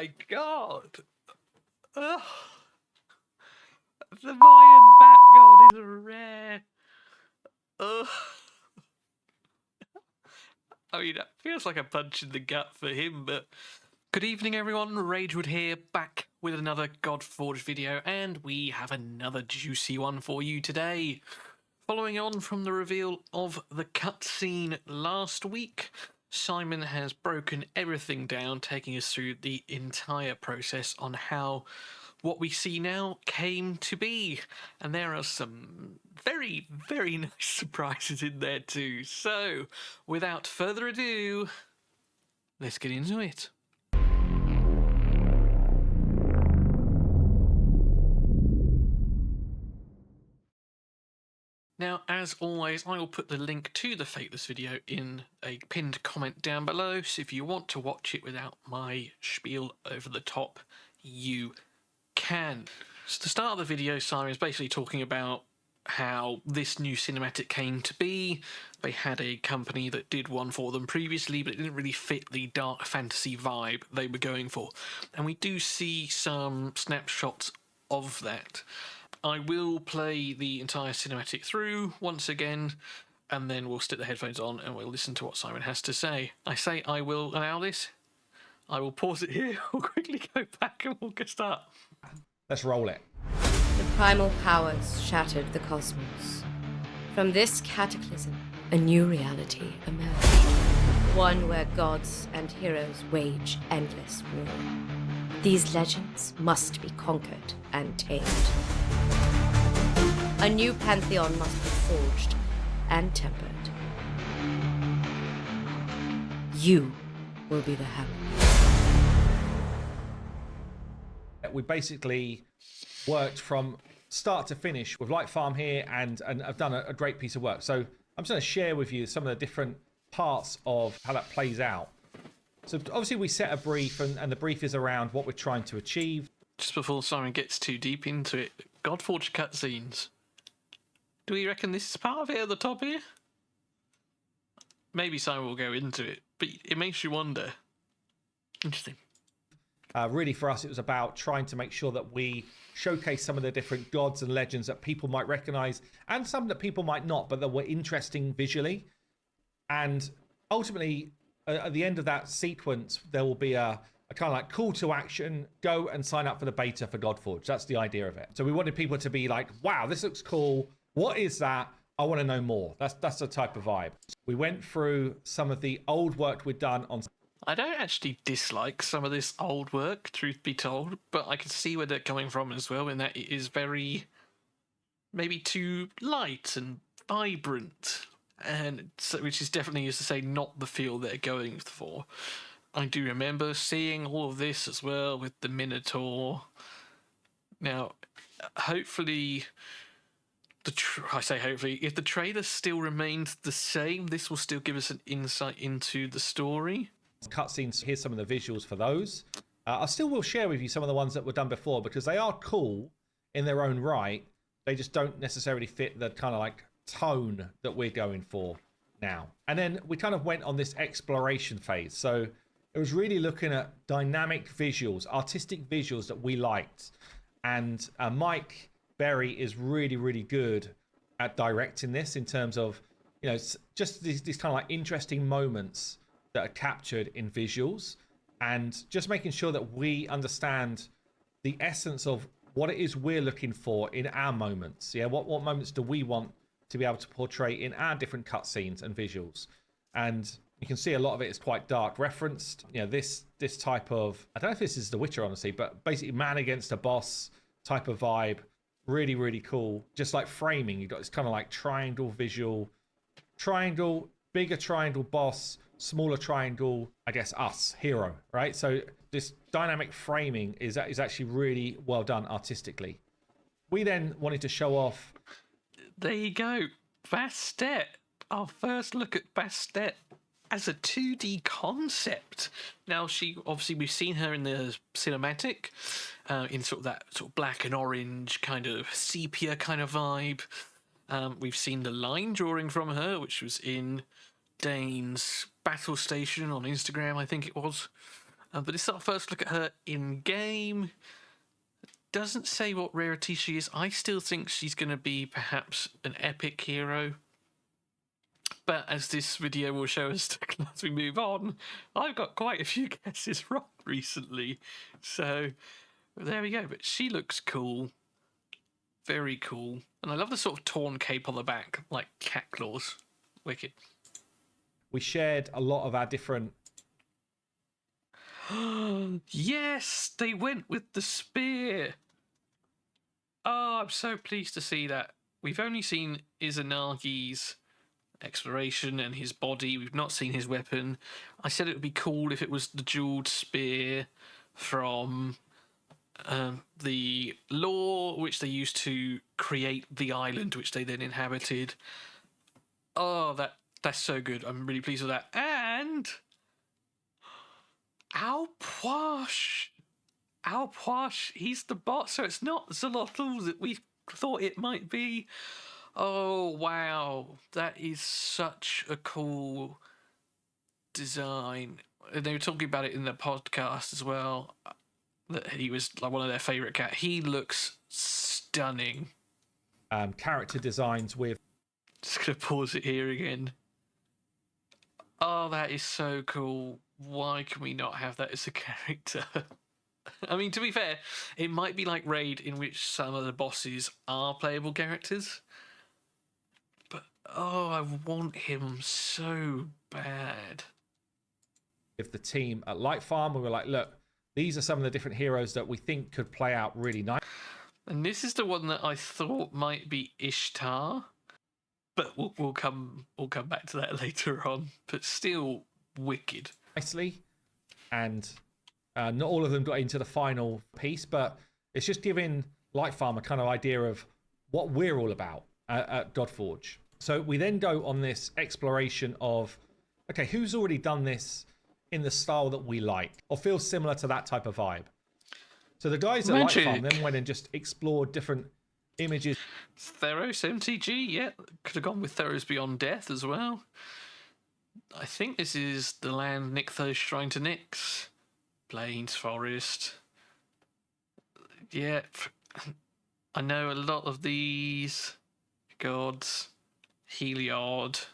my god! Ugh. The Mayan bat god is rare. Ugh. I mean, that feels like a punch in the gut for him, but... Good evening, everyone. Ragewood here, back with another Godforge video, and we have another juicy one for you today. Following on from the reveal of the cutscene last week, Simon has broken everything down, taking us through the entire process on how what we see now came to be. And there are some very, very nice surprises in there too. So, without further ado, let's get into it. Now, as always, I will put the link to the Fateless video in a pinned comment down below, so if you want to watch it without my spiel over the top, you can. So the start of the video, Simon is basically talking about how this new cinematic came to be. They had a company that did one for them previously, but it didn't really fit the dark fantasy vibe they were going for. And we do see some snapshots of that. I will play the entire cinematic through once again, and then we'll stick the headphones on and we'll listen to what Simon has to say. I say I will allow this. I will pause it here. We'll quickly go back and we'll go start. Let's roll it. The primal powers shattered the cosmos. From this cataclysm, a new reality emerged. One where gods and heroes wage endless war. These legends must be conquered and tamed. A new pantheon must be forged and tempered. You will be the hammer. We basically worked from start to finish with Light Farm here, and I've done a great piece of work. So I'm just going to share with you some of the different parts of how that plays out. So obviously we set a brief, and the brief is around what we're trying to achieve. Just before Simon gets too deep into it, Godforge cutscenes. Do we reckon this is part of it at the top here? Maybe Simon will go into it, but it makes you wonder. Interesting. Really, for us, it was about trying to make sure that we showcase some of the different gods and legends that people might recognize, and some that people might not, but that were interesting visually. And ultimately, at the end of that sequence, there will be a kind of like call to action: go and sign up for the beta for Godforge. That's the idea of it. So we wanted people to be like, wow, this looks cool. What is that? I want to know more. That's the type of vibe. We went through some of the old work we'd done on... I don't actually dislike some of this old work, truth be told, but I can see where they're coming from as well, in that it is very, maybe too light and vibrant, and so, which is definitely, as to say, not the feel they're going for. I do remember seeing all of this as well with the Minotaur. Now, hopefully... I say hopefully, if the trailer still remains the same, this will still give us an insight into the story. Cutscenes, here's some of the visuals for those. I still will share with you some of the ones that were done before, because they are cool in their own right. They just don't necessarily fit the kind of like tone that we're going for now. And then we kind of went on this exploration phase. So it was really looking at dynamic visuals, artistic visuals that we liked. And Mike Berry is really, really good at directing this, in terms of, you know, just these kind of like interesting moments that are captured in visuals, and just making sure that we understand the essence of what it is we're looking for in our moments. Yeah, what moments do we want to be able to portray in our different cutscenes and visuals? And you can see a lot of it is quite dark referenced. You know, this type of, I don't know if this is The Witcher, honestly, but basically man against a boss type of vibe. Really, really cool. Just like framing, you've got this kind of like triangle visual, triangle, bigger triangle boss, smaller triangle, I guess us, hero, right? So this dynamic framing is actually really well done artistically. We then wanted to show off... There you go. Bastet. Our first look at Bastet as a 2D concept. Now, we've seen her in the cinematic, in sort of that sort of black and orange kind of sepia kind of vibe. We've seen the line drawing from her, which was in Dane's battle station on Instagram, I think it was. But this is our first look at her in-game. Doesn't say what rarity she is. I still think she's going to be perhaps an epic hero. But as this video will show us as we move on, I've got quite a few guesses wrong recently. So there we go. But she looks cool. Very cool. And I love the sort of torn cape on the back, like cat claws. Wicked. We shared a lot of our different... Yes, they went with the spear. Oh, I'm so pleased to see that. We've only seen Izanagi's exploration and his body. We've not seen his weapon. I said it would be cool if it was the jeweled spear from the lore, which they used to create the island, which they then inhabited. Oh, that's so good. I'm really pleased with that. And Ah Puch. Ah Puch, he's the boss, so it's not Zolotl that we thought it might be. Oh, wow. That is such a cool design. And they were talking about it in the podcast as well, that he was like one of their favourite cat. He looks stunning. character designs with... Just going to pause it here again. Oh, that is so cool. Why can we not have that as a character? I mean, to be fair, it might be like Raid, in which some of the bosses are playable characters. But, oh, I want him so bad. With the team at Light Farm, we were like, look, these are some of the different heroes that we think could play out really nice. And this is the one that I thought might be Ishtar. But we'll come back to that later on. But still wicked. Nicely. And not all of them got into the final piece, but it's just giving Light Farm a kind of idea of what we're all about at Godforge. So we then go on this exploration of, okay, who's already done this in the style that we like or feels similar to that type of vibe? So the guys at Light Farm then went and just explored different images. Theros MTG, yeah. Could have gone with Theros Beyond Death as well. I think this is the land Nykthos Shrine to Nyx. Plains, Forest. Yeah, I know a lot of these gods. Heliod.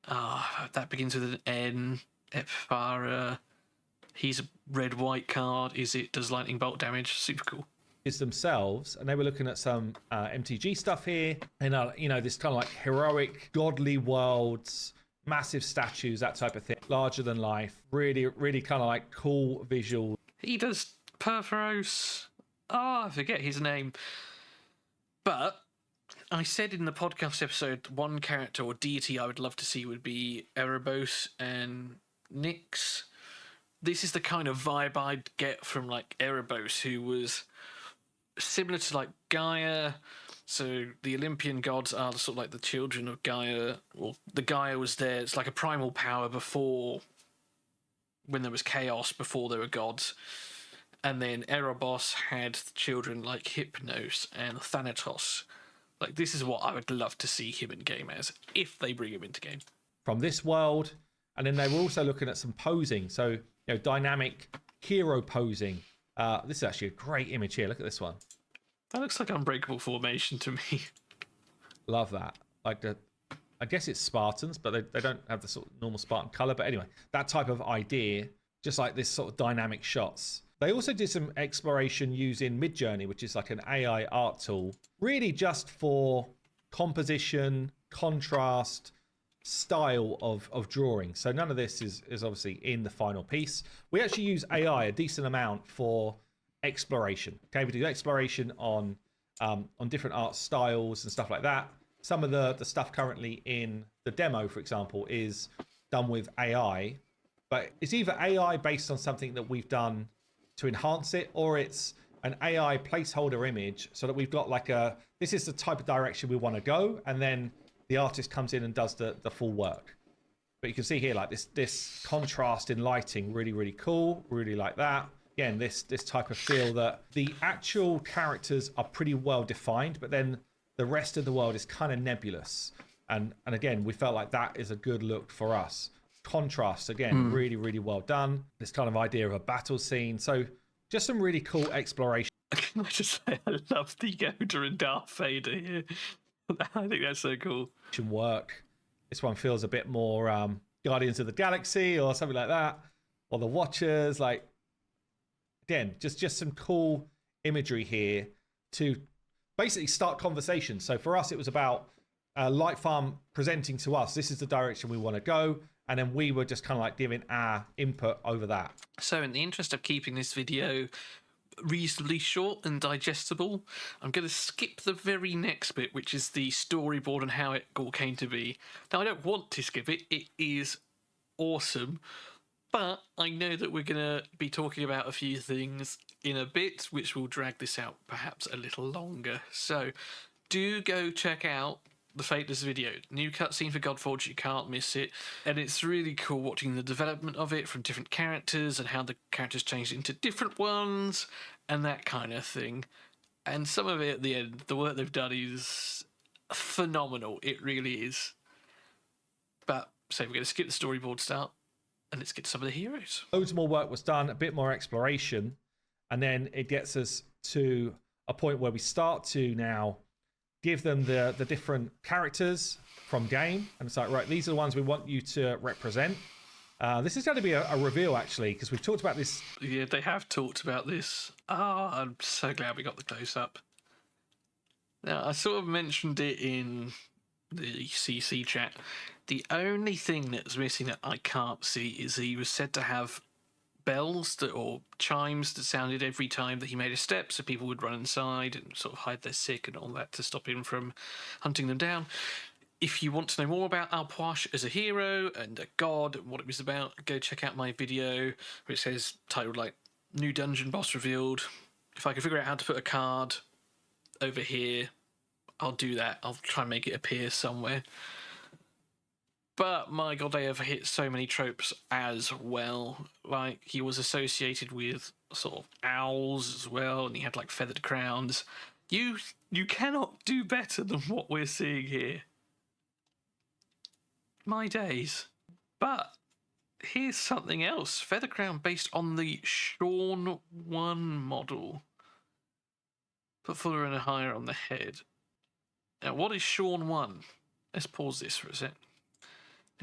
That begins with an N. Epifara. He's a red-white card. Does lightning bolt damage? Super cool. Is themselves, and they were looking at some MTG stuff here, and this kind of like heroic, godly worlds, massive statues, that type of thing, larger than life, really, really kind of like cool visual. He does Perforos. I forget his name. But I said in the podcast episode, one character or deity I would love to see would be Erebos and Nyx. This is the kind of vibe I'd get from like Erebos, who was similar to like Gaia. So the Olympian gods are sort of like the children of Gaia. Well, the Gaia was there. It's like a primal power before, when there was chaos, before there were gods. And then Erebos had children like Hypnos and Thanatos. Like, this is what I would love to see him in game as, if they bring him into game. From this world. And then they were also looking at some posing. So, dynamic hero posing. This is actually a great image here. Look at this one. That looks like Unbreakable Formation to me. Love that. Like I guess it's Spartans, but they don't have the sort of normal Spartan color. But anyway, that type of idea, just like this sort of dynamic shots. They also did some exploration using Midjourney, which is like an AI art tool, really just for composition, contrast, style of drawing. So none of this is obviously in the final piece. We actually use AI a decent amount for exploration. Okay, we do exploration on different art styles and stuff like that. Some of the stuff currently in the demo, for example, is done with AI, but it's either AI based on something that we've done to enhance it, or it's an AI placeholder image, so that we've got like this is the type of direction we want to go, and then the artist comes in and does the full work. But you can see here, like this contrast in lighting, really, really cool. Really like that. Again, this type of feel that the actual characters are pretty well defined, but then the rest of the world is kind of nebulous. And again, we felt like that is a good look for us. contrast. Again, really, really well done. This kind of idea of a battle scene. So just some really cool exploration. Can I just say, I love the Yoda and Darth Vader here. I think that's so cool. Work. This one feels a bit more Guardians of the Galaxy or something like that, or the Watchers. Like, again, just some cool imagery here to basically start conversations. So for us, it was about Light Farm presenting to us, this is the direction we want to go, and then we were just kind of like giving our input over that. So in the interest of keeping this video reasonably short and digestible, I'm going to skip the very next bit, which is the storyboard and how it all came to be. Now, I don't want to skip it. It is awesome. But I know that we're going to be talking about a few things in a bit, which will drag this out perhaps a little longer. So do go check out the Fateless video. New cutscene for Godforge, you can't miss it. And it's really cool watching the development of it from different characters and how the characters changed into different ones and that kind of thing. And some of it at the end, the work they've done is phenomenal. It really is. But so we're going to skip the storyboard start and let's get to some of the heroes. Loads more work was done, a bit more exploration, and then it gets us to a point where we start to now give them the different characters from game. And it's like, right, these are the ones we want you to represent. This is going to be a reveal, actually, because we've talked about this. Yeah, they have talked about this. I'm so glad we got the close-up. Now, I sort of mentioned it in the CC chat. The only thing that's missing that I can't see is he was said to have bells or chimes that sounded every time that he made a step, so people would run inside and sort of hide their sick and all that to stop him from hunting them down. If you want to know more about Ah Puch as a hero and a god and what it was about, go check out my video where it says titled like New Dungeon Boss Revealed. If I can figure out how to put a card over here, I'll do that. I'll try and make it appear somewhere. But my god, they have hit so many tropes as well. Like, he was associated with sort of owls as well, and he had like feathered crowns. You cannot do better than what we're seeing here. My days. But here's something else. Feather crown based on the Sean 1 model. Put fuller and higher on the head. Now, what is Sean 1? Let's pause this for a sec.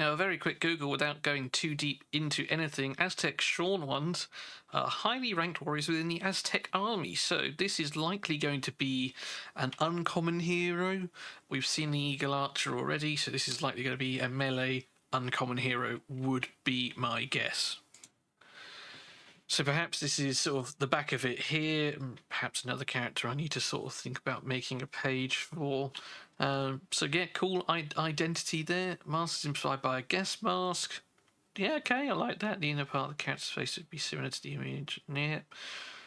Now, a very quick Google without going too deep into anything. Aztec Sean ones are highly ranked warriors within the Aztec army, so this is likely going to be an uncommon hero. We've seen the Eagle Archer already, so this is likely going to be a melee uncommon hero, would be my guess. So perhaps this is sort of the back of it here, and perhaps another character I need to sort of think about making a page for. So yeah, cool identity there. Mask is inspired by a gas mask. Yeah, okay, I like that. The inner part of the character's face would be similar to the image. Yep.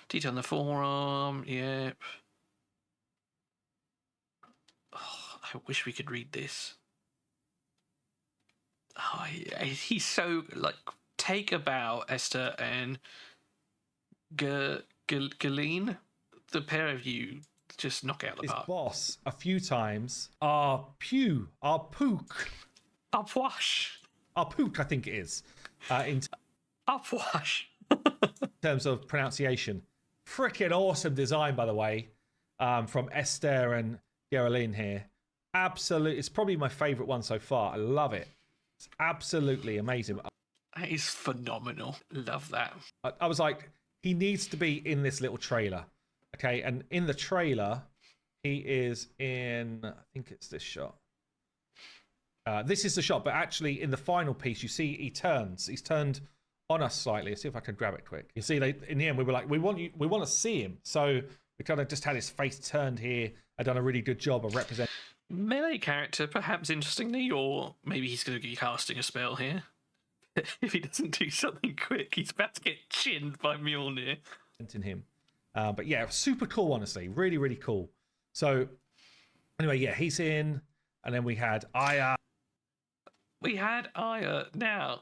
Detail on the forearm. Yep. Oh, I wish we could read this. Oh, he's so, like, take a bow, Esther and Galeen. The pair of you just knock out the His park. boss a few times. Ah Puch. Ah Puch. I think it is. In Puch. terms of pronunciation. Freaking awesome design, by the way, from Esther and Geraldine here. Absolutely. It's probably my favourite one so far. I love it. It's absolutely amazing. That is phenomenal. Love that. I was like, he needs to be in this little trailer. Okay, and in the trailer, he is in, I think it's this shot. This is the shot, but actually in the final piece, you see he turns. He's turned on us slightly. Let's see if I can grab it quick. You see, in the end, we were like, we want to see him. So we kind of just had his face turned here. I've done a really good job of representing. Melee character, perhaps interestingly, or maybe he's going to be casting a spell here. If he doesn't do something quick, he's about to get chinned by Mjolnir. Him. But yeah, super cool, honestly. Really, really cool. So anyway, yeah, he's in. And then we had Aya. Now.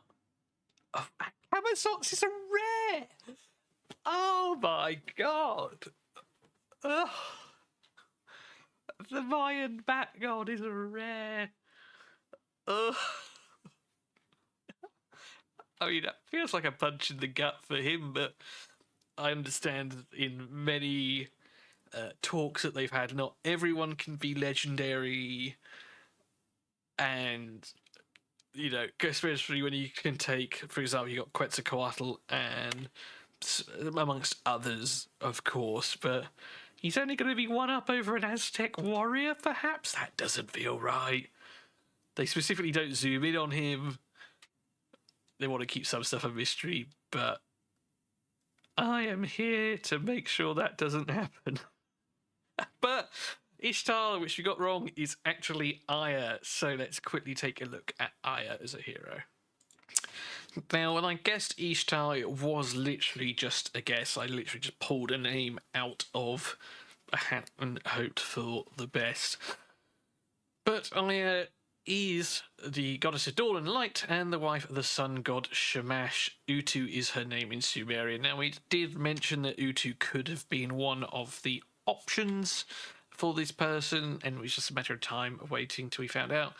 Oh, Camozotz is a rare. Oh my god. Ugh. The Mayan bat god is a rare. Ugh. I mean, that feels like a punch in the gut for him, but I understand in many talks that they've had, not everyone can be legendary, and you know, especially when you can take, for example, you got Quetzalcoatl and amongst others, of course, but he's only going to be one up over an Aztec warrior, perhaps? That doesn't feel right. They specifically don't zoom in on him. They want to keep some stuff a mystery, but I am here to make sure that doesn't happen. But Ishtar, which we got wrong, is actually Aya, so let's quickly take a look at Aya as a hero. Now, when I guessed Ishtar, it was literally just a guess. I literally just pulled a name out of a hat and hoped for the best. But Aya is the goddess of dawn and light and the wife of the sun god Shamash. Outtro is her name in Sumerian. Now, we did mention that Outtro could have been one of the options for this person, and it was just a matter of time of waiting till we found out.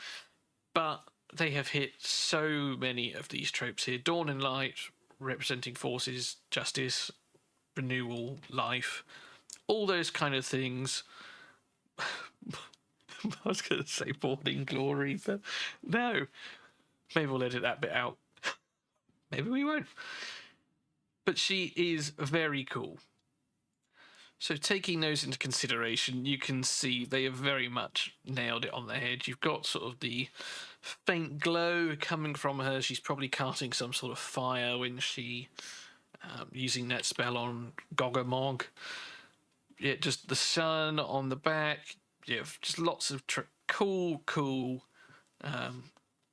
But they have hit so many of these tropes here. Dawn and light, representing forces, justice, renewal, life, all those kind of things. I was going to say morning glory, but no. Maybe we'll edit that bit out. Maybe we won't. But she is very cool. So taking those into consideration, you can see they have very much nailed it on the head. You've got sort of the faint glow coming from her. She's probably casting some sort of fire when she using that spell on Gogmagog. Yeah, just the sun on the back. Yeah, just lots of cool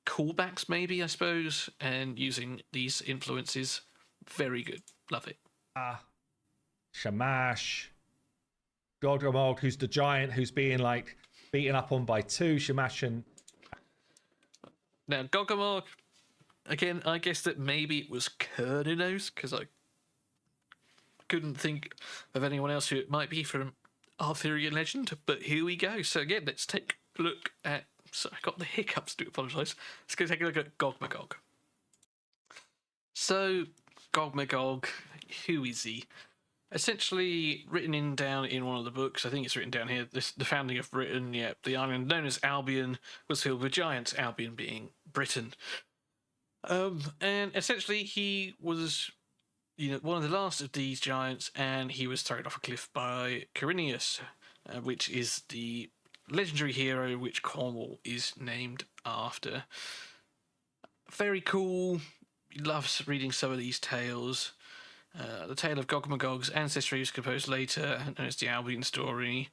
callbacks, maybe, I suppose, and using these influences. Very good. Love it. Shamash. Gogmagog, who's the giant who's being like beaten up on by two. Shamash and now Gogmagog, again, I guess that maybe it was Kurninos, because I couldn't think of anyone else who it might be from Arthurian legend, but here we go. So again, let's take a look at, so I got the hiccups, do apologise. Let's go take a look at Gogmagog. So Gogmagog, who is he? Essentially, down in one of the books, I think it's written down here, the founding of Britain, yeah, the island known as Albion was filled with giants, Albion being Britain. And essentially, he was, one of the last of these giants, and he was thrown off a cliff by Cyrenius, which is the legendary hero which Cornwall is named after. Very cool. He loves reading some of these tales. The tale of Gogmagog's ancestry was composed later, known as the Albion story,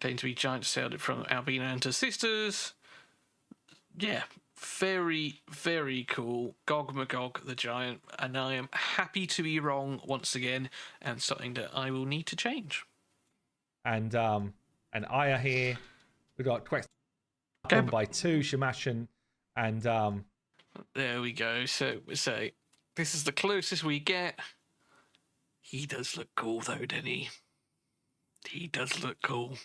claimed to be giants sailed from Albina and her sisters. Yeah, very, very cool. Gogmagog the giant, and I am happy to be wrong once again, and something that I will need to change. And Aya here, we got Quetzalcoatl by two, Shamash and there we go. So this is the closest we get. He does look cool, though, doesn't he? He does look cool.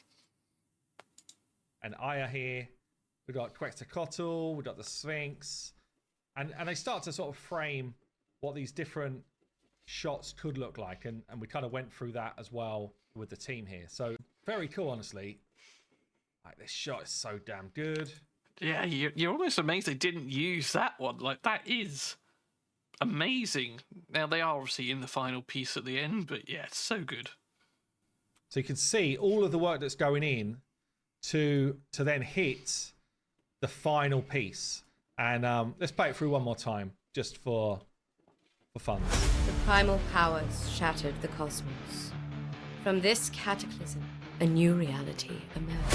And Aya here. We got Quetzalcoatl. We got the Sphinx, and they start to sort of frame what these different shots could look like, and we kind of went through that as well with the team here. So very cool, honestly. Like, this shot is so damn good. Yeah, you're almost amazed they didn't use that one. Like, that is amazing. Now, they are obviously in the final piece at the end, but yeah, it's so good. So you can see all of the work that's going in to then hit the final piece. And let's play it through one more time, just for fun. The primal powers shattered the cosmos. From this cataclysm, a new reality emerged.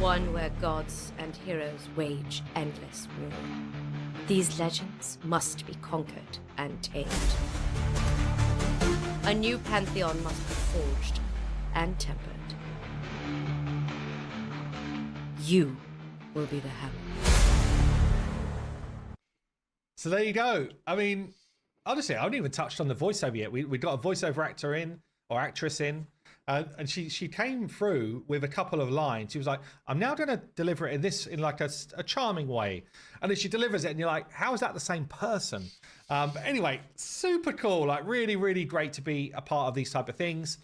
One where gods and heroes wage endless war. These legends must be conquered and tamed. A new pantheon must be forged and tempered. You will be the hammer. So there you go. I mean, honestly, I haven't even touched on the voiceover yet. We got a voiceover actor in, or actress in. And she came through with a couple of lines. She was like, I'm now going to deliver it in like a charming way. And then she delivers it and you're like, how is that the same person? But anyway, super cool. Like really, really great to be a part of these type of things.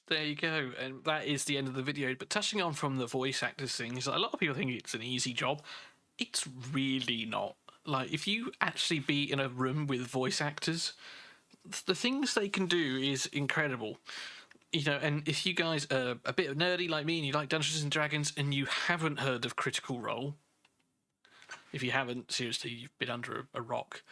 There you go. And that is the end of the video. But touching on from the voice actors things, a lot of people think it's an easy job. It's really not. Like, if you actually be in a room with voice actors, the things they can do is incredible. You know, and if you guys are a bit nerdy like me and you like Dungeons and Dragons and you haven't heard of Critical Role, if you haven't, seriously, you've been under a rock.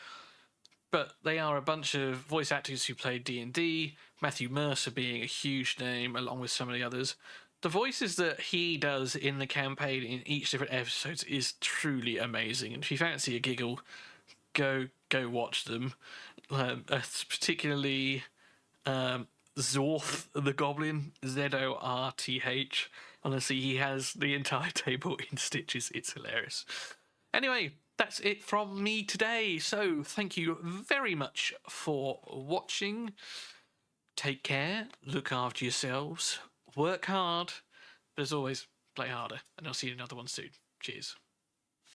But they are a bunch of voice actors who played D&D, Matthew Mercer being a huge name, along with some of the others. The voices that he does in the campaign in each different episodes is truly amazing. And if you fancy a giggle, go watch them. Particularly Zorth the Goblin, Zorth. Honestly, he has the entire table in stitches. It's hilarious. Anyway, that's it from me today. So thank you very much for watching. Take care, look after yourselves, work hard, but as always, play harder. And I'll see you in another one soon. Cheers.